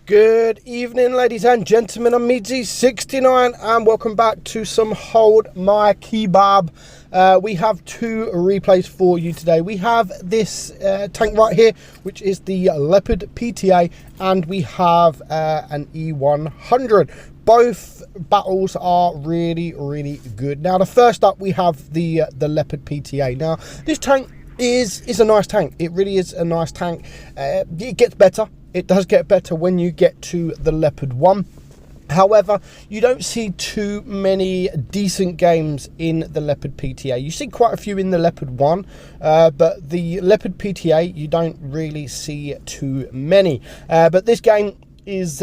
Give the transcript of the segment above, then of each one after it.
Good evening, ladies and gentlemen. I'm meadsy69 and welcome back to some Hold My Kebab. We have two replays for you today. We have this tank right here, which is the Leopard PTA, and we have an E100. Both battles are really good. Now, the first up, we have the Leopard PTA. Now, this tank is a nice tank. It really is a nice tank. It gets better. It does get better when you get to the Leopard 1. However, you don't see too many decent games in the Leopard PTA. You see quite a few in the Leopard 1, but the Leopard PTA, you don't really see too many. But this game is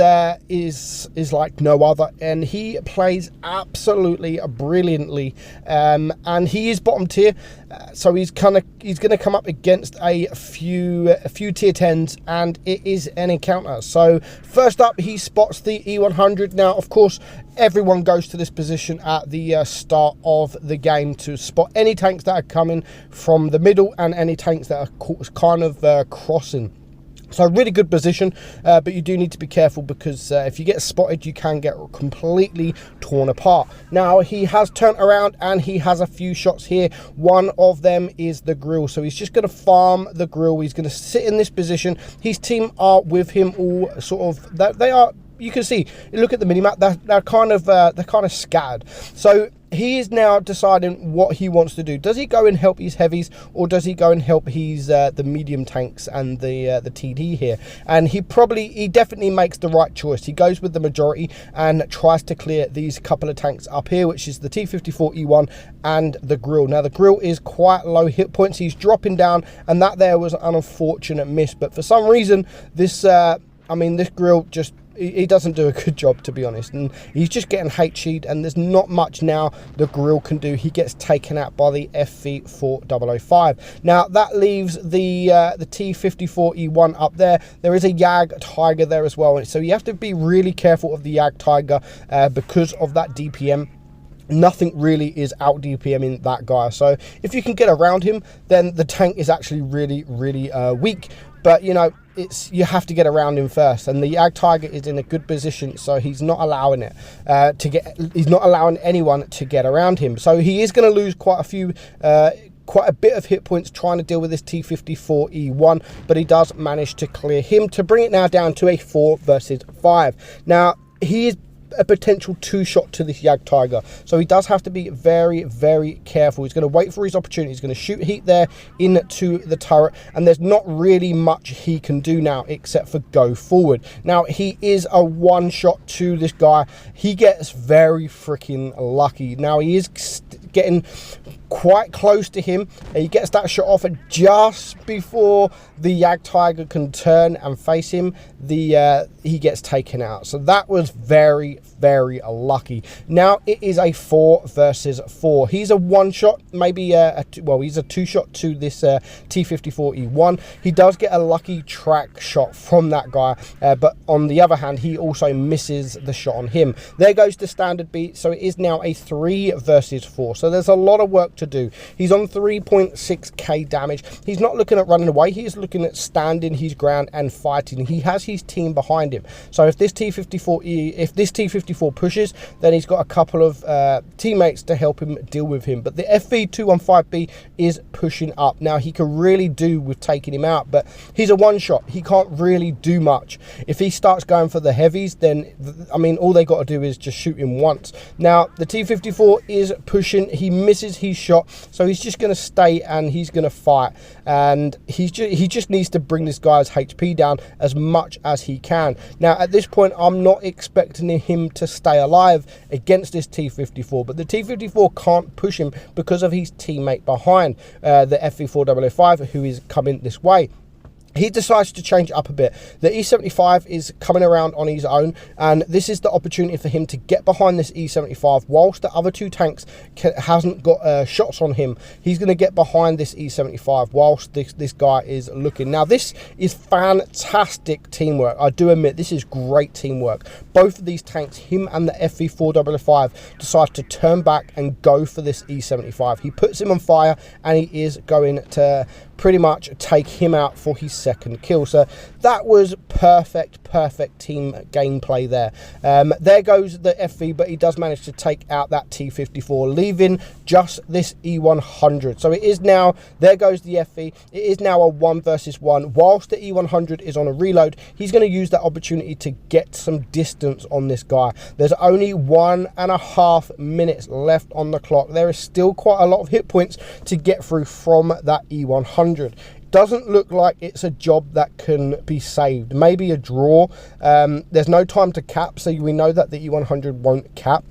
like no other, and he plays absolutely brilliantly, and he is bottom tier, so he's going to come up against a few tier 10s, and it is an encounter. So first up, he spots the E100. Now, of course, everyone goes to this position at the start of the game to spot any tanks that are coming from the middle and any tanks that are kind of crossing. So really good position, but you do need to be careful because if you get spotted, you can get completely torn apart. Now, he has turned around and he has a few shots here. One of them is the grill, so he's just going to farm the grill. He's going to sit in this position. His team are with him all sort of, they are, you can see, look at the minimap, they're kind of scattered. So he is now deciding what he wants to do. Does he go and help his heavies, or does he go and help his the medium tanks and the TD here? And he definitely makes the right choice. He goes with the majority and tries to clear these couple of tanks up here, which is the T54 E1 and the grill. Now, the grill is quite low hit points. He's dropping down, and that there was an unfortunate miss. But for some reason, this this grill just, he doesn't do a good job, to be honest, and he's just getting HE'd, and there's not much now the grill can do. He gets taken out by the FV4005. Now, that leaves the T54 E1 up there. There is a Jag Tiger there as well, so you have to be really careful of the Jag Tiger because of that DPM. Nothing really is out DPMing that guy, so if you can get around him, then the tank is actually really weak. But you know, you have to get around him first, and the Jag Tiger is in a good position, so he's not allowing it he's not allowing anyone to get around him. So he is going to lose quite a bit of hit points trying to deal with this T54 E1, but he does manage to clear him to bring it now down to a 4 versus 5. Now, he is a potential 2-shot to this Jag Tiger, so he does have to be very careful. He's going to wait for his opportunity. He's going to shoot heat there into the turret, and there's not really much he can do now except for go forward. Now, he is a 1-shot to this guy. He gets very freaking lucky. Now, he is getting quite close to him, and he gets that shot off, and just before the Jag Tiger can turn and face him, he gets taken out. So that was very lucky. Now it is a 4 versus 4. He's a 1-shot, maybe he's a 2-shot to this T54 E1. He does get a lucky track shot from that guy, but on the other hand, he also misses the shot on him. There goes the standard beat, so it is now a 3 versus 4. So there's a lot of work to do. He's on 3.6k damage. He's not looking at running away. He is looking at standing his ground and fighting. He has his team behind him. So if this T54 pushes, then he's got a couple of teammates to help him deal with him. But the FV215B is pushing up. Now, he can really do with taking him out, but he's a 1-shot. He can't really do much. If he starts going for the heavies, then all they got to do is just shoot him once. Now, the T54 is pushing. He misses his shot, so he's just going to stay and he's going to fight, and he just needs to bring this guy's HP down as much as he can. Now, at this point, I'm not expecting him to stay alive against this T54, but the T54 can't push him because of his teammate behind, the FV4005, who is coming this way. He decides to change it up a bit. The E75 is coming around on his own, and this is the opportunity for him to get behind this E75 whilst the other two tanks hasn't got shots on him. He's going to get behind this E75 whilst this guy is looking. Now, this is fantastic teamwork. I do admit this is great teamwork. Both of these tanks, him and the FV4005, decide to turn back and go for this E75. He puts him on fire, and he is going to pretty much take him out for his second kill. So that was perfect team gameplay there. There goes the FV, but he does manage to take out that T54, leaving just this E100. So it is now, there goes the FV. It is now a 1 versus 1. Whilst the E100 is on a reload, he's going to use that opportunity to get some distance on this guy. There's only 1.5 minutes left on the clock. There is still quite a lot of hit points to get through from that E100. Doesn't look like it's a job that can be saved. Maybe a draw. There's no time to cap, so we know that the E100 won't cap.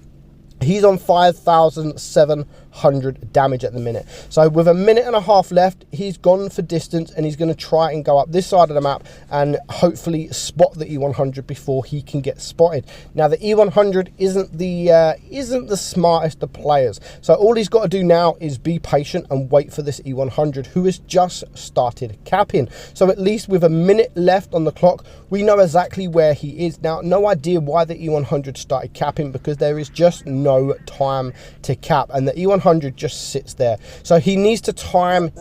He's on 5,700 damage at the minute. So with 1.5 minutes left, he's gone for distance, and he's going to try and go up this side of the map and hopefully spot the E100 before he can get spotted. Now the E100 isn't the smartest of players, so all he's got to do now is be patient and wait for this E100, who has just started capping. So at least with 1 minute left on the clock, we know exactly where he is. Now, no idea why the E100 started capping, because there is just no time to cap, and the E100 just sits there. So he needs to time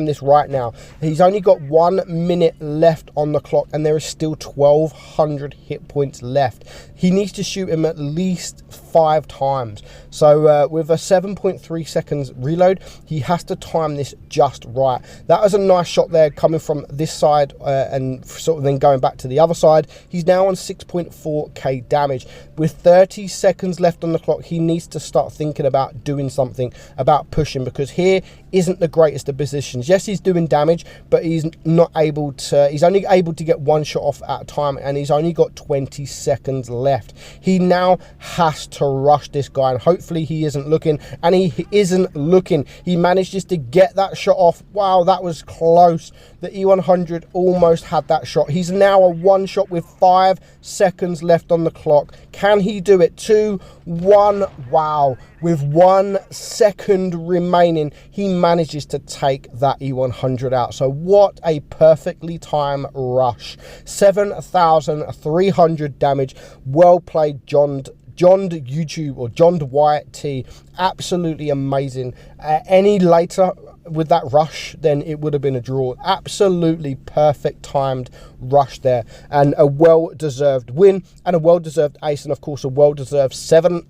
this right now. He's only got 1 minute left on the clock, and there is still 1,200 hit points left. He needs to shoot him at least 5 times. So with a 7.3 seconds reload, he has to time this just right. That was a nice shot there, coming from this side and sort of then going back to the other side. He's now on 6.4k damage. With 30 seconds left on the clock, he needs to start thinking about doing something, about pushing, because here isn't the greatest of positions. Yes, he's doing damage, but he's not able to, he's only able to get 1 shot off at a time, and he's only got 20 seconds left. He now has to rush this guy, and hopefully he isn't looking, and he isn't looking. He manages to get that shot off. Wow, that was close. The E100 almost had that shot. He's now a 1 shot with 5 seconds left on the clock. Can he do it? 2, 1. Wow. With 1 second remaining, he manages to take that E100 out. So what a perfectly timed rush. 7,300 damage. Well played, John YouTube, or John YT. Absolutely amazing. Any later with that rush, then it would have been a draw. Absolutely perfect timed rush there, and a well-deserved win, and a well-deserved ace, and of course a well-deserved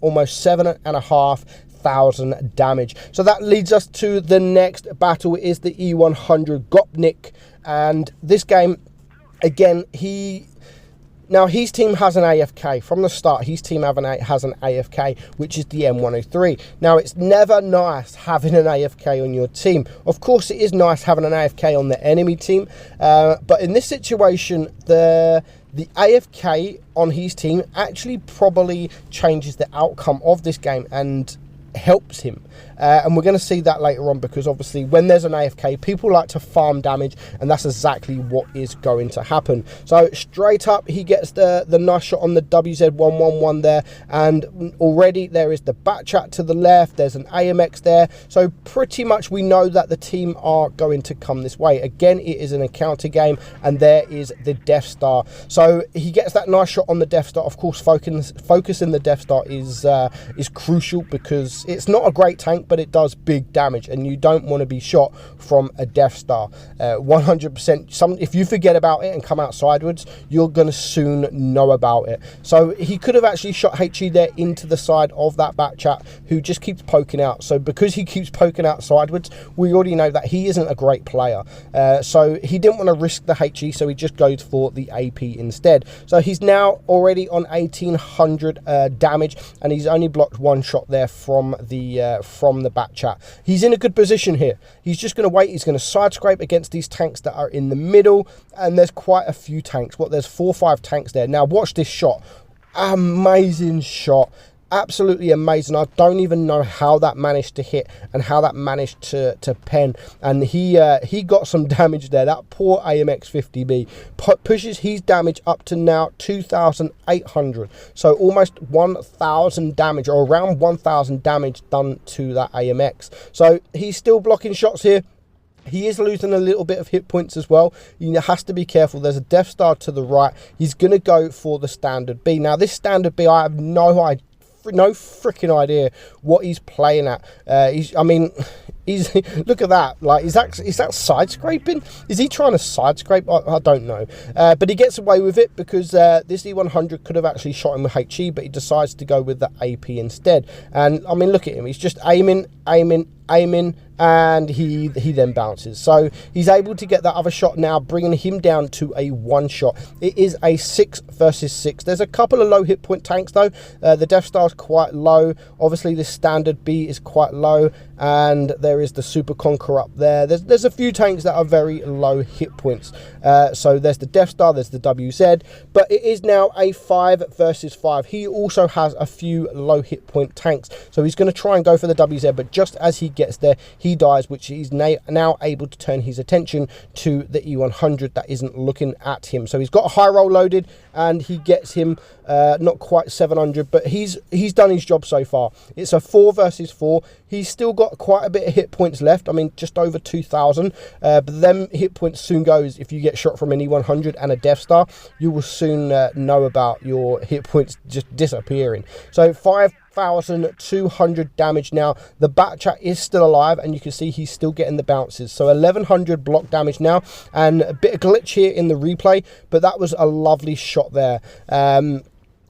almost 7,500 damage. So that leads us to the next battle. It is the E100 Gopnik, and this game, again, now, his team has an AFK. From the start, his team has an AFK, which is the M103. Now, it's never nice having an AFK on your team. Of course, it is nice having an AFK on the enemy team. But in this situation, the AFK on his team actually probably changes the outcome of this game and helps him. And we're going to see that later on, because obviously when there's an AFK, people like to farm damage, and that's exactly what is going to happen. So straight up, he gets the nice shot on the WZ111 there, and already there is the back chat to the left. There's an AMX there. So pretty much we know that the team are going to come this way. Again, it is an encounter game, and there is the Death Star. So he gets that nice shot on the Death Star. Of course, focusing the Death Star is crucial, because it's not a great tank, but it does big damage, and you don't want to be shot from a Death Star. 100%. If you forget about it and come out sideways, you're going to soon know about it. So he could have actually shot HE there into the side of that back chat, who just keeps poking out. So because he keeps poking out sideways, we already know that he isn't a great player. So he didn't want to risk the HE, so he just goes for the AP instead. So he's now already on 1,800 damage, and he's only blocked 1 shot there from the back chat. He's in a good position here. He's just going to wait. He's going to side scrape against these tanks that are in the middle, and there's quite a few tanks. There's 4 or 5 tanks there. Now watch this shot. Amazing shot. Absolutely amazing. I don't even know how that managed to hit and how that managed to pen, and he got some damage there. That poor AMX 50B pushes his damage up to now 2,800, so almost 1,000 damage, or around 1,000 damage done to that AMX. So he's still blocking shots here. He is losing a little bit of hit points as well. He has to be careful. There's a Death Star to the right. He's going to go for the standard B. Now, this standard B, I have no freaking idea what he's playing at. I mean, He's look at that. Like, is that side scraping? Is he trying to side scrape? I don't know. But he gets away with it because this E100 could have actually shot him with HE, but he decides to go with the AP instead. And I mean, look at him. He's just aiming, and he then bounces. So he's able to get that other shot now, bringing him down to a 1 shot. It is a 6 versus 6. There's a couple of low hit point tanks though. The Death Star is quite low. Obviously the standard B is quite low, and there is the Super Conqueror up there. There's a few tanks that are very low hit points. So there's the Death Star, there's the WZ, but it is now a 5 versus 5. He also has a few low hit point tanks, so he's going to try and go for the WZ, but just as he gets there, he dies, which he's now able to turn his attention to the E100 that isn't looking at him. So he's got a high roll loaded, and he gets him not quite 700, but he's done his job so far. It's a 4 versus 4. He's still got quite a bit of hit points left. I mean, just over 2,000, but them hit points soon goes. If you get shot from an E100 and a Death Star, you will soon know about your hit points just disappearing. So 5,200 damage now. The bat chat is still alive, and you can see he's still getting the bounces. So 1,100 block damage now, and a bit of glitch here in the replay, but that was a lovely shot there.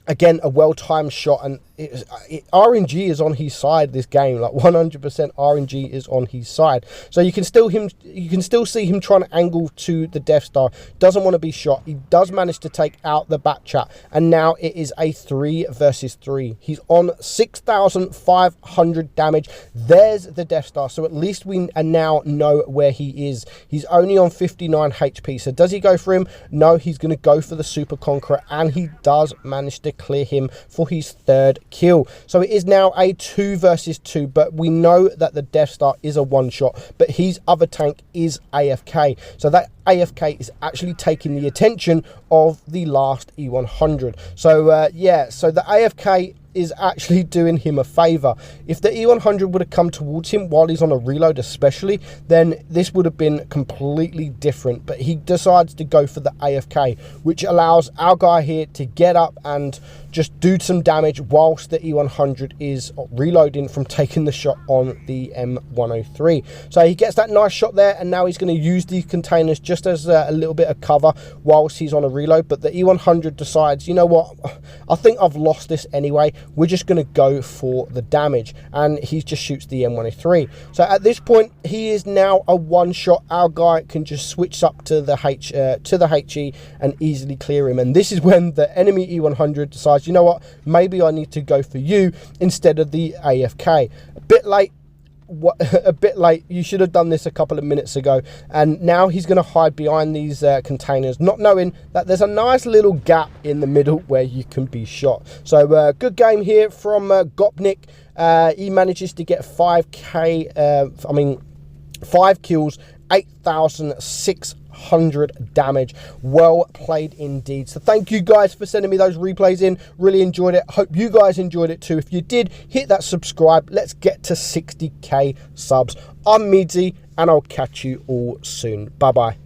Again, a well-timed shot, and RNG is on his side this game. Like 100% RNG is on his side. So you can still see him trying to angle to the Death Star. Doesn't want to be shot. He does manage to take out the bat chat, and now it is a 3 versus 3. He's on 6,500 damage. There's the Death Star. So at least we now know where he is. He's only on 59 HP. So does he go for him? No, he's going to go for the Super Conqueror, and he does manage to clear him for his 3rd kill. So it is now a 2 versus 2, but we know that the Death Star is a 1 shot, but his other tank is AFK. So that AFK is actually taking the attention of the last E100. So yeah, so the AFK is actually doing him a favor. If the E100 would have come towards him while he's on a reload especially, then this would have been completely different, but he decides to go for the AFK, which allows our guy here to get up and just do some damage whilst the E100 is reloading from taking the shot on the M103. So he gets that nice shot there, and now he's going to use these containers just as a little bit of cover whilst he's on a reload. But the E100 decides, you know what, I think I've lost this anyway. We're just going to go for the damage, and he just shoots the M103. So at this point, he is now a 1 shot. Our guy can just switch up to the HE and easily clear him. And this is when the enemy E100 decides, you know what, maybe I need to go for you instead of the AFK. A bit late. A bit late. You should have done this a couple of minutes ago. And now he's going to hide behind these containers, not knowing that there's a nice little gap in the middle where you can be shot. So good game here from Gopnik. He manages to get 5 kills, 8,600 damage. Well played indeed. So thank you guys for sending me those replays in. Really enjoyed it. Hope you guys enjoyed it too. If you did, hit that subscribe. Let's get to 60k subs. I'm Meadsy, and I'll catch you all soon. Bye bye.